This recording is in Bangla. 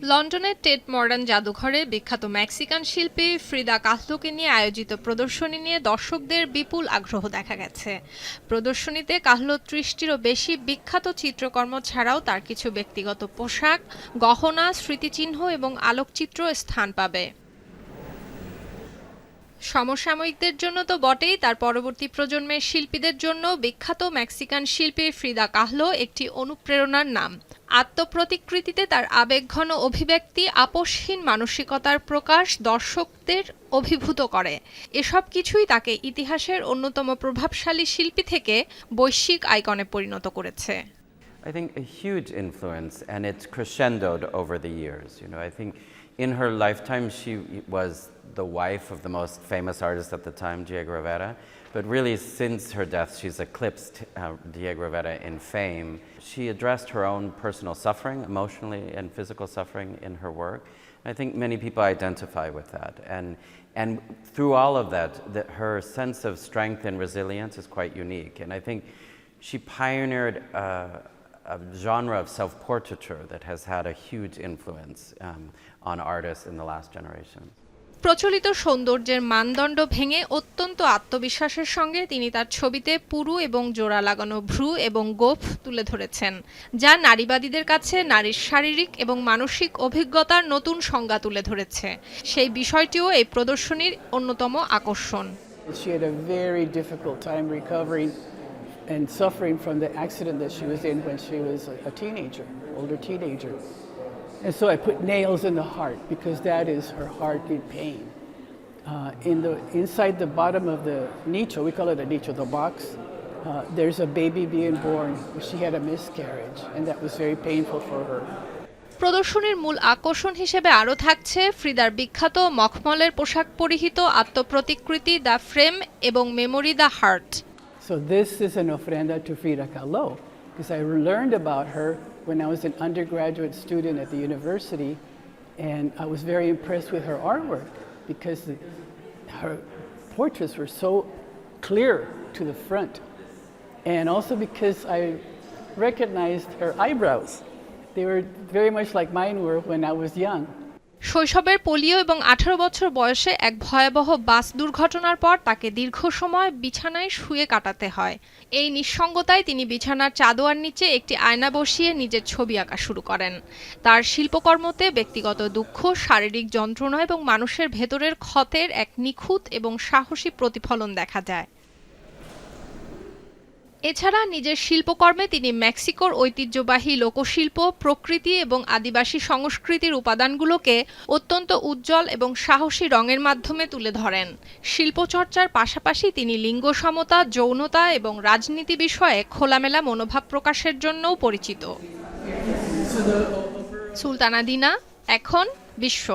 লন্ডনের টেট মডার্ন জাদুঘরে বিখ্যাত মেক্সিকান শিল্পী ফ্রিদা কাহলোকে নিয়ে আয়োজিত প্রদর্শনী নিয়ে দর্শকদের বিপুল আগ্রহ দেখা গেছে। প্রদর্শনীতে কাহলো ৩০টিরও বেশি বিখ্যাত চিত্রকর্ম ছাড়াও তার কিছু ব্যক্তিগত পোশাক, গহনা, স্মৃতিচিহ্ন এবং আলোকচিত্র স্থান পাবে। সমসাময়িকদের জন্য তো বটেই, তার পরবর্তী প্রজন্মের শিল্পীদের জন্য বিখ্যাত মেক্সিকান শিল্পী ফ্রিদা কাহলো একটি অনুপ্রেরণার নাম। আত্মপ্রতিকৃতিতে তার আবেগঘন অভিব্যক্তি, আপোষহীন মানসিকতার প্রকাশ দর্শকদের অভিভূত করে। এসব কিছুই তাকে ইতিহাসের অন্যতম প্রভাবশালী শিল্পী থেকে বৈশ্বিক আইকনে পরিণত করেছে। I think a huge influence, and it's crescendoed over the years. I think in her lifetime she was the wife of the most famous artist at the time, Diego Rivera. But really, since her death, she's eclipsed Diego Rivera in fame. She addressed her own personal suffering, emotionally and physical suffering, in her work. I think many people identify with that. And through all of that, her sense of strength and resilience is quite unique. And I think she pioneered a genre of self-portraiture that has had a huge influence on artists in the last generation. প্রচলিত সৌন্দর্যের মানদণ্ড ভেঙে অত্যন্ত আত্মবিশ্বাসের সঙ্গে তিনি তার ছবিতে পুরু এবং জোড়া লাগানো ভ্রু এবং গোঁফ তুলে ধরেছেন, যা নারীবাদীদের কাছে নারীর শারীরিক এবং মানসিক অভিজ্ঞতার নতুন সংজ্ঞা তুলে ধরেছে। সেই বিষয়টিও এই প্রদর্শনীর অন্যতম আকর্ষণ। She had a very difficult time recovering and suffering from the accident that she was in when she was a teenager, older teenager. And so I put nails in the heart because that is her heart in pain. Inside the bottom of the nicho, we call it a nicho, the box, there's a baby being born. She had a miscarriage, and that was very painful for her. প্রদর্শনীর মূল আকর্ষণ হিসেবে আরও থাকছে ফ্রিদার বিখ্যাত মখমলের পোশাক পরিহিত আত্মপ্রতিকৃতি দ্য ফ্রেম এবং memory the heart. So this is an ofrenda to Frida Kahlo because I learned about her when I was an undergraduate student at the university, and I was very impressed with her artwork because her portraits were so clear to the front, and also because I recognized her eyebrows. They were very much like mine were when I was young. শৈশবের পোলিও এবং 18 বছর বয়সে এক ভয়াবহ বাস দুর্ঘটনার পর তাকে দীর্ঘ সময় বিছানায় শুয়ে কাটাতে হয়। এই নিঃসঙ্গতায় তিনি বিছানার চাদোয়ার নিচে একটি আয়না বসিয়ে নিজের ছবি আঁকা শুরু করেন। তার শিল্পকর্মতে ব্যক্তিগত দুঃখ, শারীরিক যন্ত্রণা এবং মানুষের ভেতরের ক্ষতের এক নিখুঁত এবং সাহসী প্রতিফলন দেখা যায়। এছাড়া নিজের শিল্পকর্মে তিনি মেক্সিকোর ঐতিহ্যবাহী লোকশিল্প, প্রকৃতি এবং আদিবাসী সংস্কৃতির উপাদানগুলোকে অত্যন্ত উজ্জ্বল এবং সাহসী রঙের মাধ্যমে তুলে ধরেন। শিল্পচর্চার পাশাপাশি তিনি লিঙ্গ সমতা, যৌনতা এবং রাজনীতি বিষয়ে খোলামেলা মনোভাব প্রকাশের জন্যও পরিচিত। সুলতানা দিনা, এখন বিশ্ব।